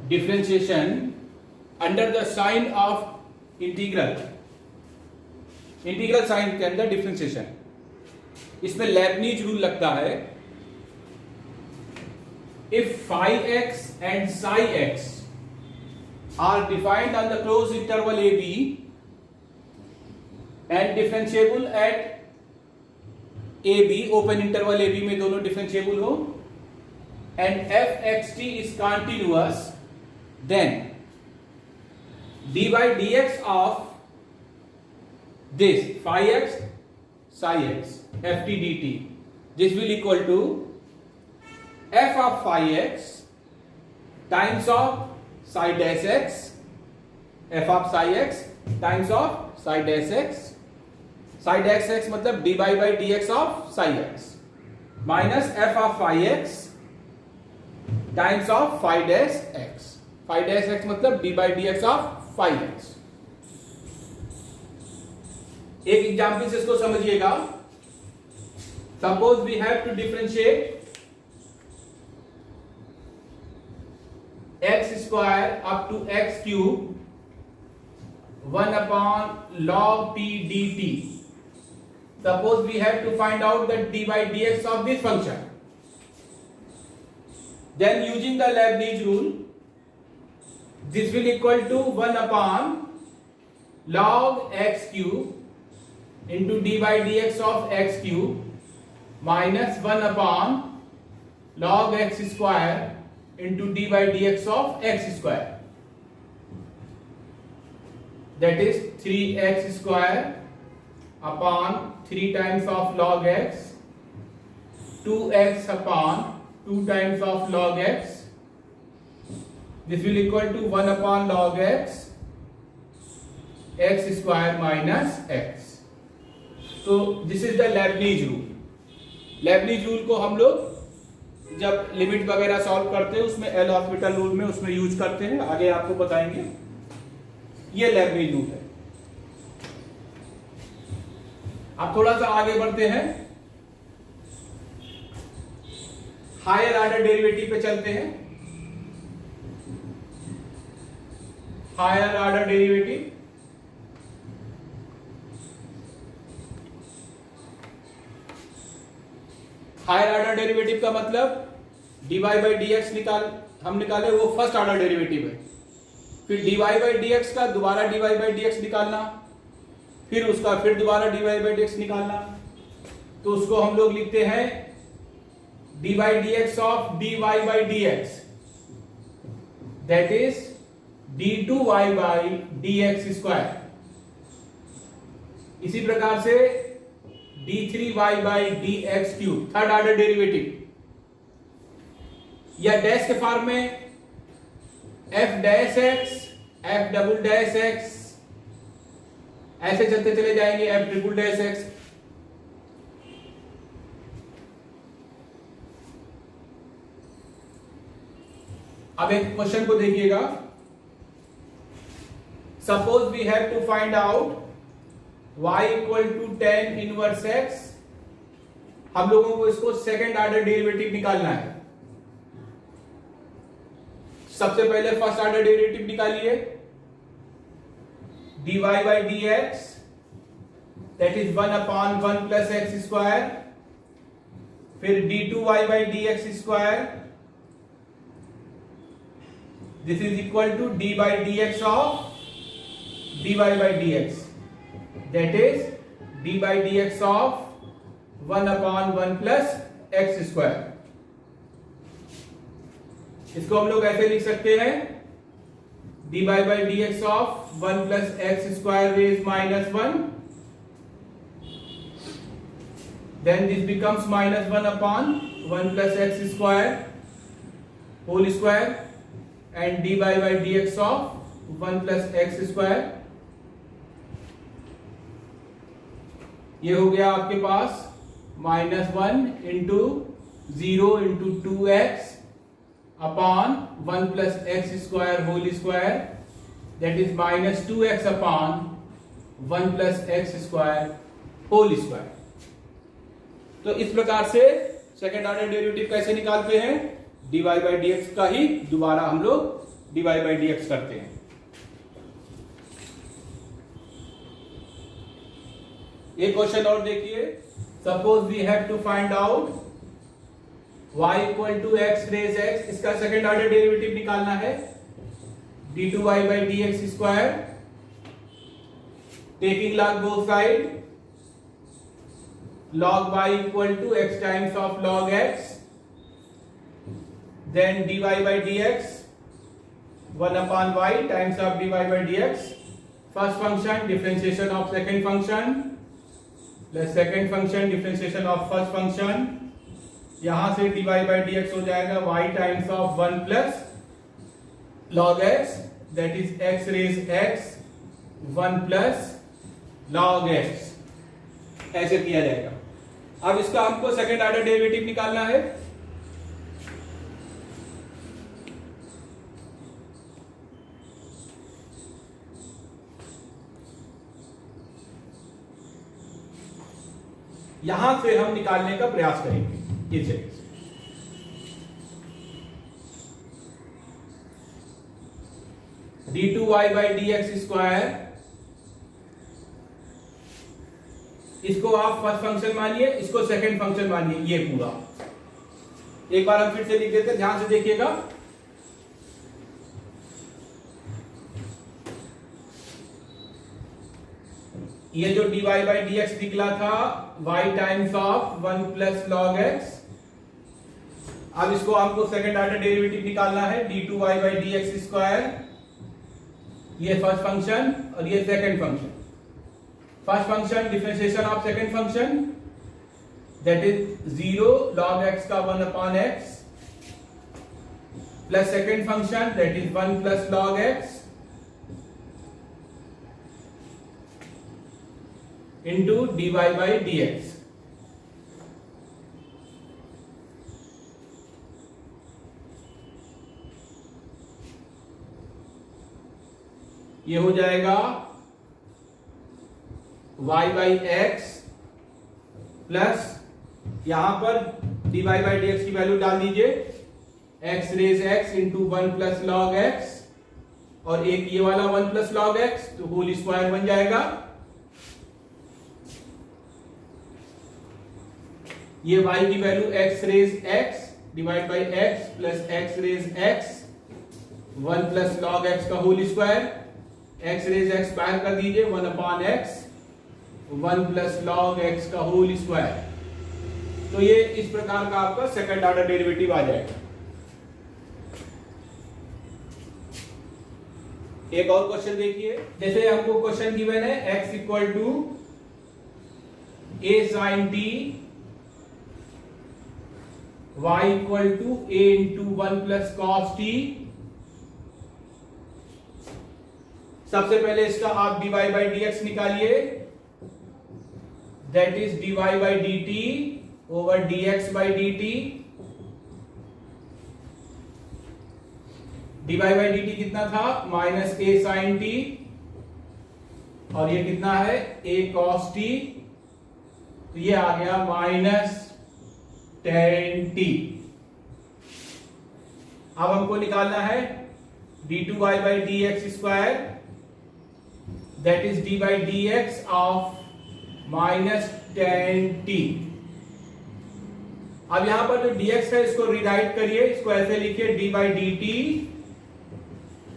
Differentiation under the sign of integral, integral sign के अंदर differentiation, इसमें लेबनीज रूल लगता है। If phi x and psi x are defined on the close interval a b and differentiable at a b, open interval a b में दोनों differentiable हो, and f x t is continuous, then dy dx of this phi x psi x ft dt, this will equal to f of phi x times of psi dash x, f of psi x times of psi dash x, psi dash x मतलब dy by dx of psi x minus f of phi x times of phi dash x, phi dash x मतलब dy by dx of phi x। एक example से इसको समझिएगा। Suppose we have to differentiate x square up to x cube 1 upon log p dt। Suppose we have to find out the dy dx of this function, then using the Leibniz rule this will equal to 1 upon log x cube into dy dx of x cube minus 1 upon log x square into dy dx of x square, that is 3x square upon 3 times of log x, 2x upon 2 times of log x, this will equal to 1 upon log x, x square minus x। तो this is the Leibniz rule. Lebanese rule को हम लोग जब limit वगैरह solve करते हैं उसमें L hospital rule में उसमें यूज करते हैं, आगे आपको बताएंगे। ये लेबनीज रूल है। अब थोड़ा सा आगे बढ़ते हैं, हायर ऑर्डर डेरिवेटिव पे चलते हैं। Higher order derivative, higher order derivative का मतलब dy by dx हम निकाले वो फर्स्ट ऑर्डर डेरिवेटिव है, फिर dy by dx का दोबारा dy by dx निकालना, फिर उसका फिर दोबारा dy by dx निकालना, तो उसको हम लोग लिखते हैं dy dx of dy by dx, that is d2y by dx square. इसी प्रकार से d3y by dx cube, third order derivative, या डैश के फॉर्म में f dash x, f double dash x, ऐसे चलते चले जाएंगे, f ट्रिपल डैश x। अब एक क्वेश्चन को देखिएगा। Suppose we have to find out y equal to tan inverse x, हम लोगों को इसको सेकेंड ऑर्डर डेरिवेटिव निकालना है। सबसे पहले फर्स्ट ऑर्डर डेरिवेटिव निकालिए, dy by dx that is 1 upon 1 plus x square, फिर d2y by dx square, this is equal to d by dx of dy by dx, that is d by dx of 1 upon 1 plus x square. इसको हम लोग ऐसे लिख सकते हैं dy by dx of 1 plus x square raised minus 1, then this becomes minus 1 upon 1 plus x square whole square and dy by dx of 1 plus x square। ये हो गया आपके पास -1 into 0 into 2x upon 1 plus x square whole square, that is -2x upon 1 plus x square whole square. तो इस प्रकार से second order derivative कैसे निकालते हैं, dy by dx का ही दोबारा हम लोग dy by dx करते हैं। एक क्वेश्चन और देखिए, suppose we have to find out y equal to x raise x, इसका सेकेंड ऑर्डर डेरिवेटिव निकालना है, d2y by dx square, taking log both side, log y equal to x times of log x, then dy by dx 1 upon y times of dy by dx, first function differentiation of second function plus second function differentiation of first function, यहां से dy by dx हो जाएगा y times of 1 plus log x, that is x raised x 1 plus log x, ऐसे किया जाएगा। अब इसका हमको सेकेंड ऑर्डर डेरिवेटिव निकालना है। यहां से हम निकालने का प्रयास करेंगे इस जगह से। d2y by dx स्क्वायर, इसको आप फर्स्ट फंक्शन मानिए, इसको सेकंड फंक्शन मानिए, ये पूरा एक बार हम फिर से लिख देते हैं, ध्यान से देखिएगा। ये जो dy by dx निकला था y times of 1 plus log x, अब इसको हमको सेकंड ऑर्डर डेरिवेटिव निकालना है, d2y by dx स्क्वायर, ये फर्स्ट फंक्शन और ये second function. First function differentiation of second function, that is 0 log x का 1 upon x, plus second function that is 1 plus log x into dy by dx। ये हो जाएगा y by x plus, यहां पर dy by dx की value डाल दीजिए, x raise x into 1 plus log x, और एक ये वाला 1 प्लस log x, तो होल स्क्वायर बन जाएगा। ये y की value x raise x divide by x plus x raise x 1 plus log x का whole square, x raise x square कर दीजिए 1 upon x 1 plus log x का whole square. तो ये इस प्रकार का आपका सेकंड ऑर्डर डेरिवेटिव आ जाएगा। एक और क्वेश्चन देखिए, जैसे हमको क्वेश्चन गिवन है x equal to a sin t, y equal to a into 1 plus cos t। सबसे पहले इसका आप dy by dx निकालिए, that is dy by dt over dx by dt। dy by dt कितना था, minus a sin t, और ये कितना है a cos t, तो ये आ गया माइनस tan t। अब हमको निकालना है d2y by dx square, that is d by dx of minus tan t। अब यहां पर जो dx है इसको रिराइट करिए, इसको ऐसे लिखिए d by dt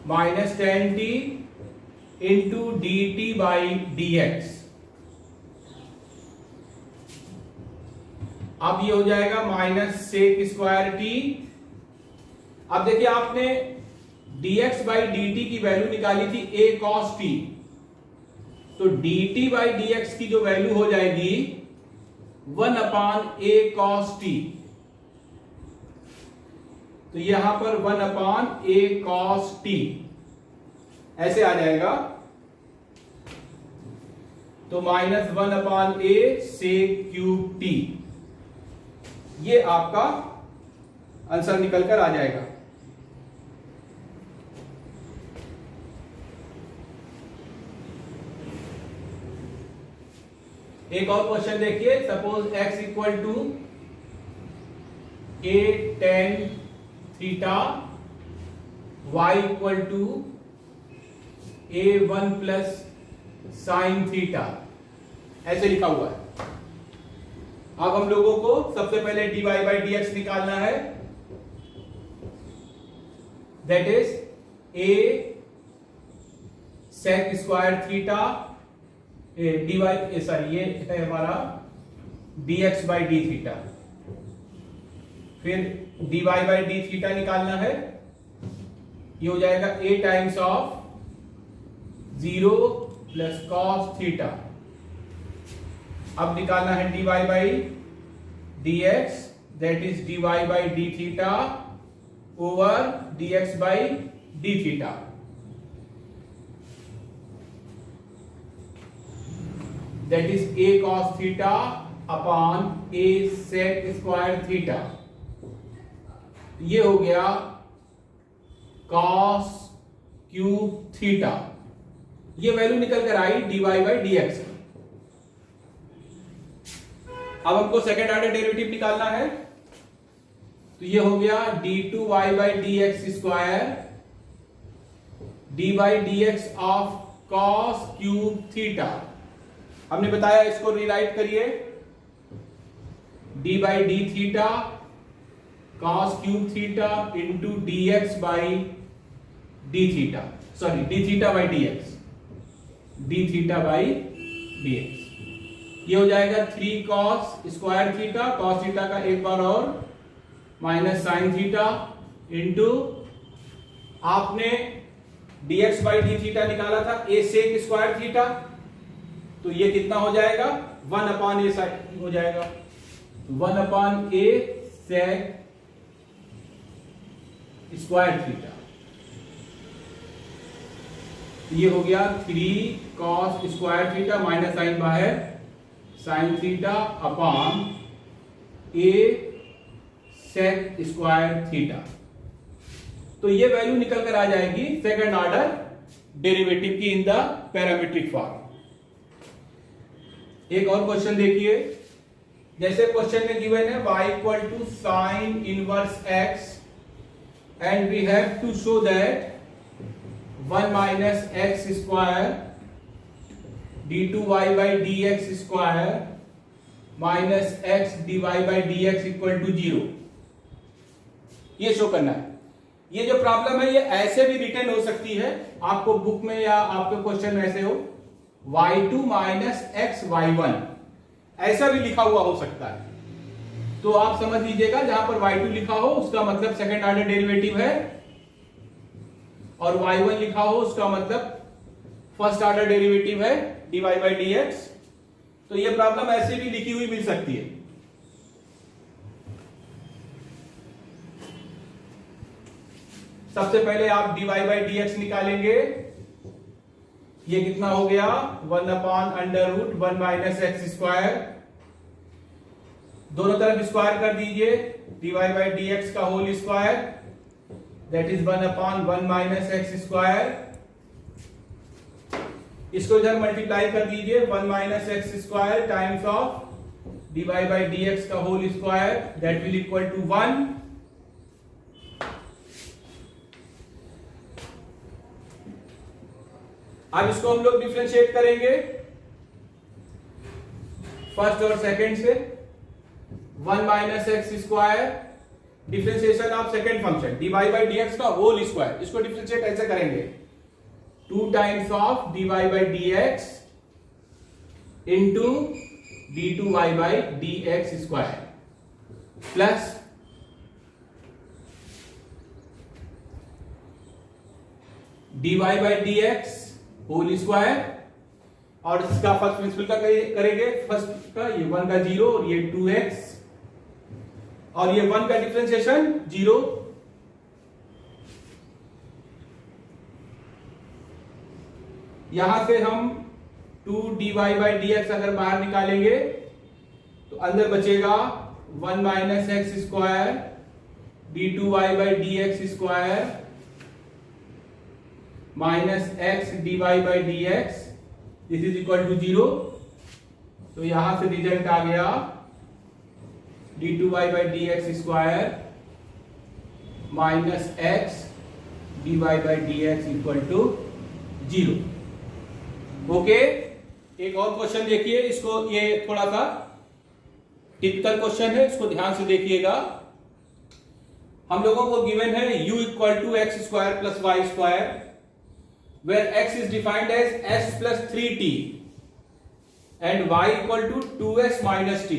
minus tan t into dt by dx। अब ये हो जाएगा माइनस सेक स्क्वायर टी। अब देखिए आपने dx बाई dt की वैल्यू निकाली थी a cos t, तो dt बाई dx की जो वैल्यू हो जाएगी 1 अपॉन a cos t, तो यहां पर 1 अपॉन a cos t ऐसे आ जाएगा, तो minus 1 upon a sec cube t, ये आपका आंसर निकल कर आ जाएगा। एक और क्वेश्चन देखिए, suppose x equal to a tan theta, y equal to a1 plus sine theta, ऐसे लिखा हुआ है। अब हम लोगों को सबसे पहले dy बाई डी एक्स निकालना है, that is a sec square theta ये है हमारा dx बाई डी थीटा। फिर dy बाई डी थीटा निकालना है, ये हो जाएगा a times of 0 plus cos theta. अब निकालना है dy by D x, that is dy by d theta over dx by d theta. That is a cos theta upon a sec square theta. ये हो गया cos cube theta. ये value निकल कर आई dy by D x. अब हमको second order derivative निकालना है, तो ये हो गया d2y by D x square D by D x of cos cube theta. हमने बताया इसको रीराइट करिए, d by d theta cos cube theta into D x by d theta, sorry D theta by D x, D theta by D x. ये हो जाएगा 3 cos square theta, cos theta का एक बार और माइनस साइन थीटा इंटू आपने dx by d theta निकाला था a sec square theta, तो ये कितना हो जाएगा 1 अपॉन ए साइन हो जाएगा, 1 upon a sec square theta. ये हो गया 3 cos square theta minus sine बाहर sine theta upon a sec square theta. तो ये वैल्यू निकल कर आ जाएगी सेकंड ऑर्डर डेरिवेटिव की इन द पैरामीट्रिक फॉर्म। एक और क्वेश्चन देखिए, जैसे क्वेश्चन में गिवन है y equal to sine inverse x and we have to show that 1 minus x square d2y by D x square minus x dy by D x equal to 0, ये show करना है। ये जो problem है ये ऐसे भी रिटर्न हो सकती है, आपको बुक में या आपके क्वेश्चन में ऐसे हो y2 माइनस एक्स y1, ऐसा भी लिखा हुआ हो सकता है। तो आप समझ लीजिएगा जहां पर y2 लिखा हो उसका मतलब सेकंड ऑर्डर डेरिवेटिव है, और y1 लिखा हो उसका मतलब फर्स्ट ऑर्डर डेरिवेटिव है dy बाई डी एक्स। तो ये प्रॉब्लम ऐसे भी लिखी हुई मिल सकती है। सबसे पहले आप dy बाई डी एक्स निकालेंगे, ये कितना हो गया 1 upon under root 1 minus x square, दोनों तरफ स्क्वायर कर दीजिए, dy बाई डी एक्स का whole square that is 1 upon 1 minus x square. इसको इधर मल्टीप्लाई कर दीजिए, 1 minus x square times of dy by D x का whole square that will equal to 1। अब इसको हम लोग डिफरेंशिएट करेंगे फर्स्ट और सेकंड से, 1 minus x square differentiation of second function dy by D x का होल स्क्वायर, इसको डिफरेंशिएट ऐसे करेंगे 2 times of dy by D x into d2y by D x square plus dy by D x whole square, और इसका first principle का करेंगे, first का ये 1 का 0 और ये 2x और ये 1 का डिफरेंशिएशन 0, यहां से हम 2 dy बाई डी एक्स अगर बाहर निकालेंगे तो अंदर बचेगा 1 minus x square d2y by D x square minus x dy by D x, this is equal to 0। तो यहां से रिजल्ट आ गया d2y by D x square minus x dy by dx equal to 0। Okay, एक और question देखिए, इसको, ये थोड़ा सा टिपिकल क्वेश्चन है, इसको ध्यान से देखिएगा। हम लोगों को गिवन है u equal to x square plus Y square, where x is defined as s plus 3t and y equal to 2s minus t.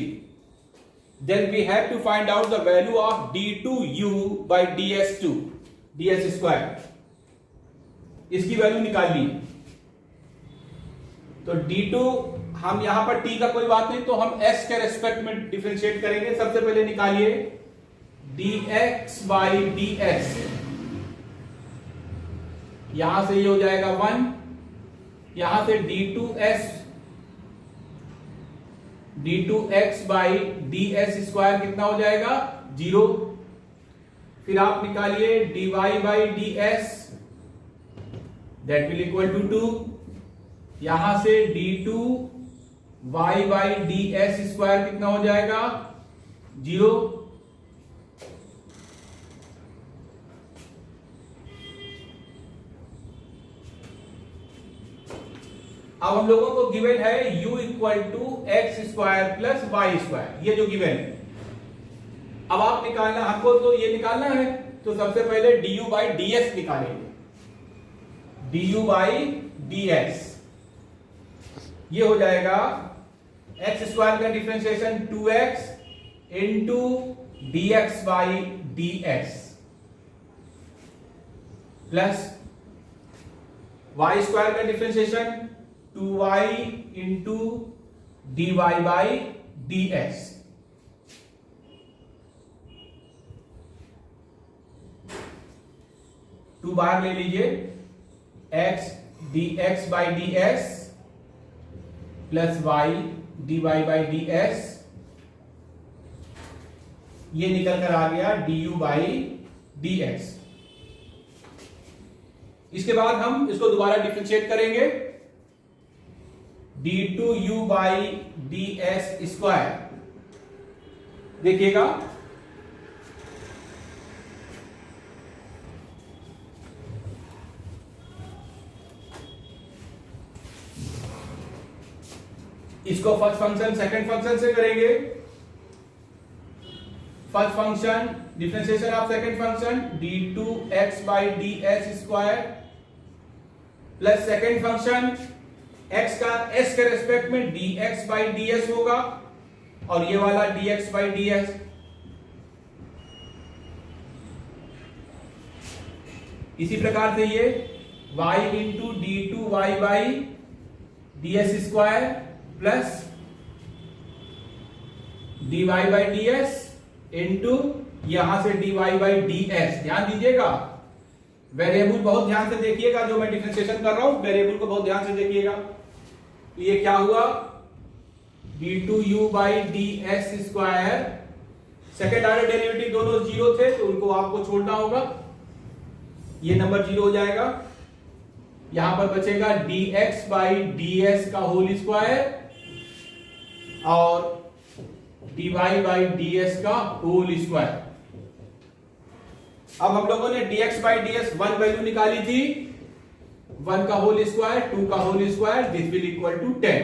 Then we have to find out the value of d2u by ds square. इसकी value निकालनी। तो d2 हम यहां पर t का कोई बात नहीं, तो हम s के रेस्पेक्ट में डिफरेंशिएट करेंगे। सबसे पहले निकालिए dx by ds, यहां से ये हो जाएगा 1, यहां से d2x बाई ds स्क्वायर कितना हो जाएगा 0। फिर आप निकालिए dy by ds, that will equal to 2, यहां से d2y बाई ds स्क्वायर कितना हो जाएगा 0। अब हम लोगों को गिवन है u equal to x square plus Y square, ये जो गिवन है। अब आप निकालना, हमको तो ये निकालना है, तो सबसे पहले du बाई ds निकालेंगे। du बाई ds ये हो जाएगा एक्स स्क्वायर का differentiation 2x into dx by ds plus Y square का differentiation 2y into dy by ds। Two बार ले लीजिए, x dx by ds plus y dy by ds, ये निकल कर आ गया du बाई ds। इसके बाद हम इसको दोबारा डिफरेंशिएट करेंगे, d2u बाई ds स्क्वायर। देखिएगा इसको फर्स्ट फंक्शन सेकंड फंक्शन से करेंगे। First function differentiation of second function d2x by ds square plus second function x का s के रेस्पेक्ट में dx बाई ds होगा, और ये वाला dx बाई ds। इसी प्रकार से ये y into d2y by ds square plus dy by ds into यहां से dy बाई ds। ध्यान दीजिएगा, वेरिएबल बहुत ध्यान से देखिएगा, जो मैं डिफरेंशिएशन कर रहा हूं वेरिएबल को बहुत ध्यान से देखिएगा। ये क्या हुआ, d2u by ds square, second order derivative दोनों जीरो थे तो उनको आपको छोड़ना होगा, ये नंबर जीरो हो जाएगा। यहां पर बचेगा dx बाई ds का होल स्क्वायर और dy बाई ds का होल स्क्वायर। अब हम लोगों ने dx बाई ds 1 वैल्यू निकाली थी, 1 का होल स्क्वायर 2 का whole square, this will equal to 10।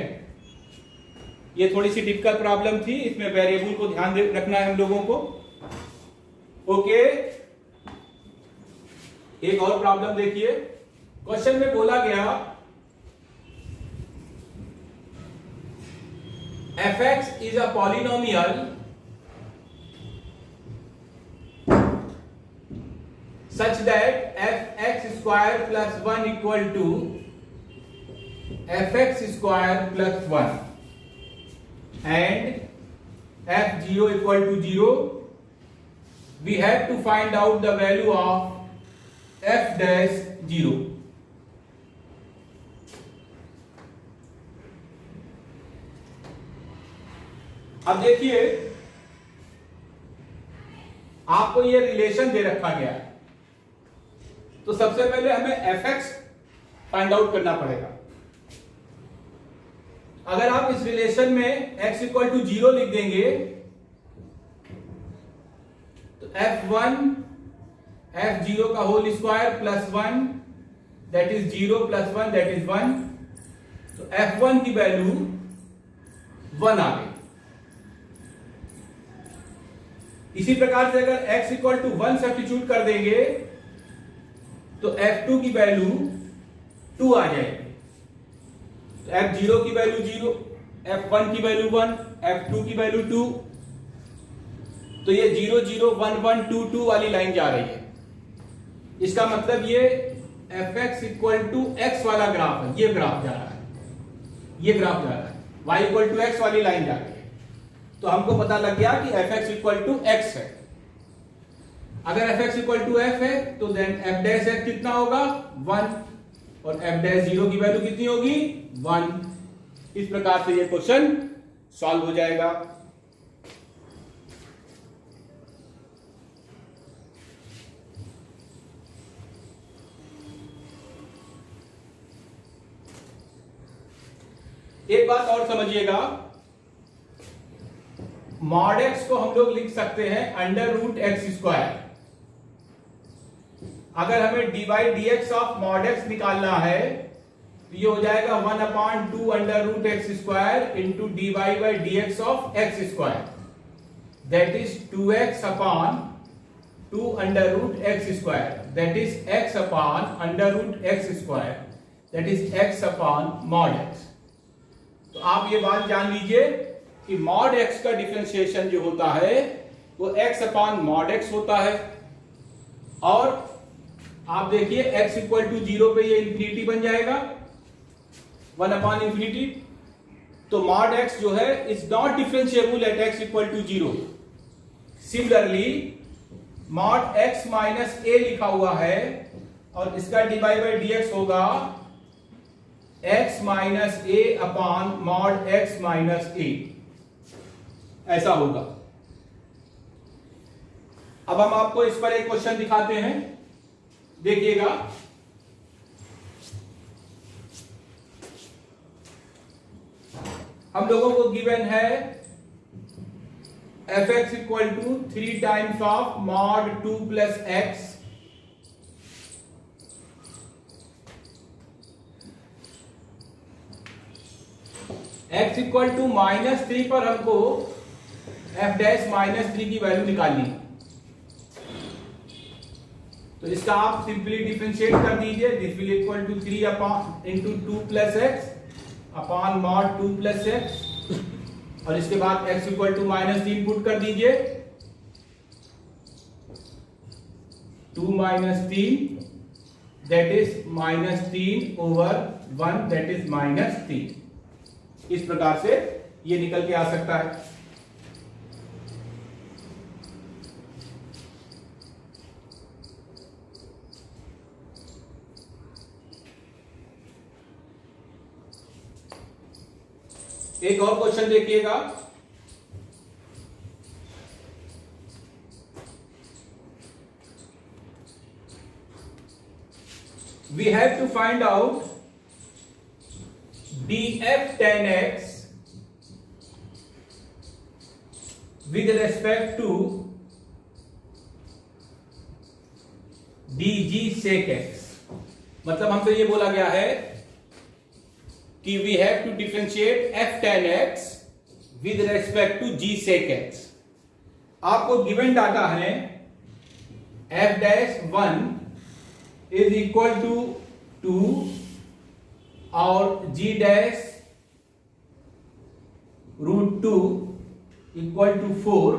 ये थोड़ी सी डिफिकल्ट प्रॉब्लम थी, इसमें वेरिएबल को ध्यान रखना है हम लोगों को। ओके, एक और प्रॉब्लम देखिए। क्वेश्चन में बोला गया fx is a polynomial such that fx square plus 1 equal to fx square plus 1 and f0 equal to 0. We have to find out the value of f dash 0. अब देखिए, आपको ये रिलेशन दे रखा गया है, तो सबसे पहले हमें fx फाइंड आउट करना पड़ेगा। अगर आप इस रिलेशन में x इक्वल टू 0 लिख देंगे तो f1 f0 का whole square plus 1 that is 0 plus 1 that is 1। तो f1 की वैल्यू 1 आ गई। इसी प्रकार से अगर x इक्वल टू 1 सब्स्टिट्यूट कर देंगे तो f2 की वैल्यू 2 आ जाएगी। तो f0 की वैल्यू 0, f1 की वैल्यू 1, f2 की वैल्यू 2। तो ये 0 0 1 1 2 2 वाली लाइन जा रही है। इसका मतलब ये fx इक्वल टू x वाला ग्राफ है। ये ग्राफ जा रहा है, ये ग्राफ जा रहा है, y इक्वल टू x वाली लाइन जा रही है। तो हमको पता लग गया कि fx इक्वल टू x है। अगर fx इक्वल टू f है तो देन f डैश x कितना होगा 1 और f डैश 0 की वैल्यू कितनी होगी 1। इस प्रकार से ये क्वेश्चन सॉल्व हो जाएगा। एक बात और समझिएगा, मॉड एक्स को हम लोग लिख सकते हैं अंडर रूट एक्स स्क्वायर। अगर हमें d by D x of mod x निकालना है तो ये हो जाएगा 1/2 under root x square into d y by D x of x square that is 2x upon 2 under root x square that is x upon under root x square that is x upon mod x. तो आप ये बात जान लीजिए कि mod x का differentiation जो होता है वो x अपॉन मॉड x होता है। और आप देखिए x इक्वल टू 0 पे ये इंफिनिटी बन जाएगा 1 अपॉन इंफिनिटी। तो मॉड x जो है is not differentiable at x equal to 0। Similarly mod x minus a लिखा हुआ है और इसका डिवाइड बाई dx होगा x minus a upon mod x minus a, ऐसा होगा। अब हम आपको इस पर एक क्वेश्चन दिखाते हैं, देखिएगा। हम लोगों को गिवन है fx equal to 3 times of mod 2 plus x x equal to -3 पर हमको f डैश -3 की वैल्यू निकालनी है। तो इसका आप सिंपली डिफरेंशिएट कर दीजिए। This will equal to 3 upon into 2 plus x upon mod 2 plus x और इसके बाद x इक्वल टू -3 पुट कर दीजिए। 2 -3 that is -3 over 1 that is -3। इस प्रकार से ये निकल के आ सकता है। एक और क्वेश्चन देखिएगा। We have to find out df tan x with respect to dg sec x। मतलब हमसे ये बोला गया है कि we have to differentiate f tan x with respect to g sec x। आपको गिवन डाटा है f dash 1 इज इक्वल टू 2 और g डैश √2 इक्वल टू 4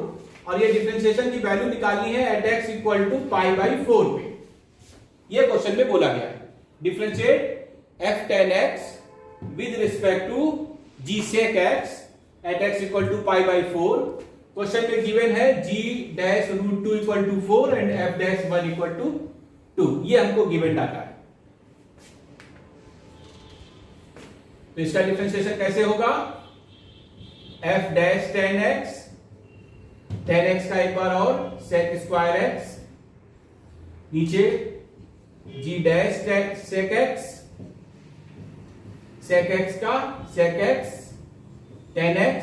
और ये डिफरेंशिएशन की वैल्यू निकालनी है एट x इक्वल टू π/4 पे। ये क्वेश्चन में बोला गया है differentiate f tan x with respect to g sec x at x equal to π/4। Question में गिवन है g dash √2 equal to 4 and f dash 1 equal to 2। ये हमको गिवन डाटा है। तो इसका डिफरेंशिएशन कैसे होगा? f डैश tan x का एक बार और sec स्क्वायर x नीचे g डैश sec x का sec x tan x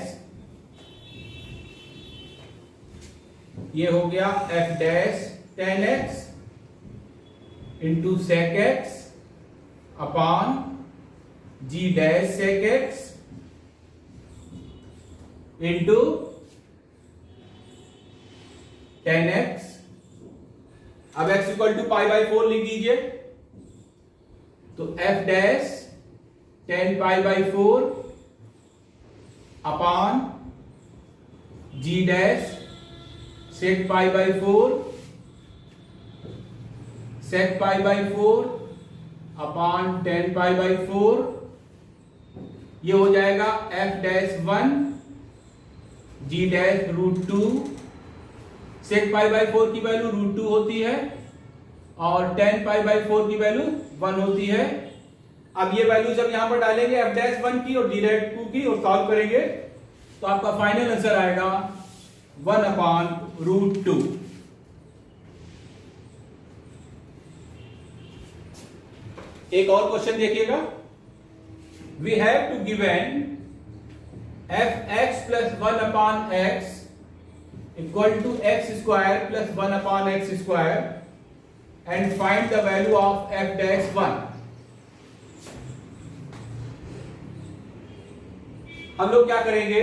ये हो गया f dash tan x into sec x upon g dash sec x into 10x। अब x equal to pi by 4 लिख दीजिए, तो f dash 10 pi by 4 upon g dash sec pi by 4 sec pi by 4 upon 10 pi by 4, ये हो जाएगा f dash 1 g dash root 2। Sec pi by 4 की value root 2 होती है और 10 पाई बाई 4 की वैल्यू 1 होती है। अब ये वैल्यू जब यहां पर डालेंगे f डैश 1 की और d डैश 2 की और सॉल्व करेंगे तो आपका फाइनल आंसर आएगा 1 अपॉन रूट 2। एक और क्वेश्चन देखिएगा, we have to given f x plus 1 upon x equal to x square plus 1 upon x square and find the value of f dash 1। हम लोग क्या करेंगे,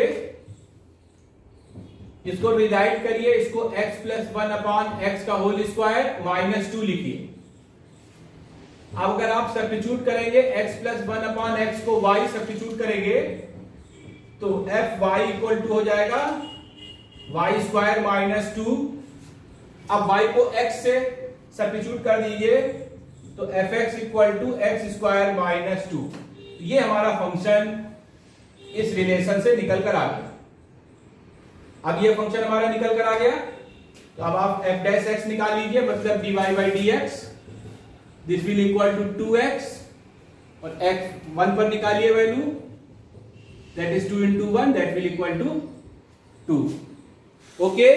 इसको रिराइट करिए, इसको x प्लस 1 अपॉन x का होल स्क्वायर माइनस 2 लिखिए। अब अगर आप सब्स्टिट्यूट करेंगे x प्लस 1 अपॉन x को y सब्स्टिट्यूट करेंगे तो f y इक्वल टू हो जाएगा y स्क्वायर माइनस 2। अब y को x से सब्स्टिट्यूट कर दीजिए तो f x equal to x square minus 2। ये हमारा फंक्शन इस रिलेशन से निकल कर आ गया। अब ये फंक्शन हमारा निकल कर आ गया, तो अब आप f डैश x निकाल लीजिए, मतलब dy by D x, this will equal to 2x और x 1 पर निकालिए value, that is 2 into 1, that will equal to 2। Okay.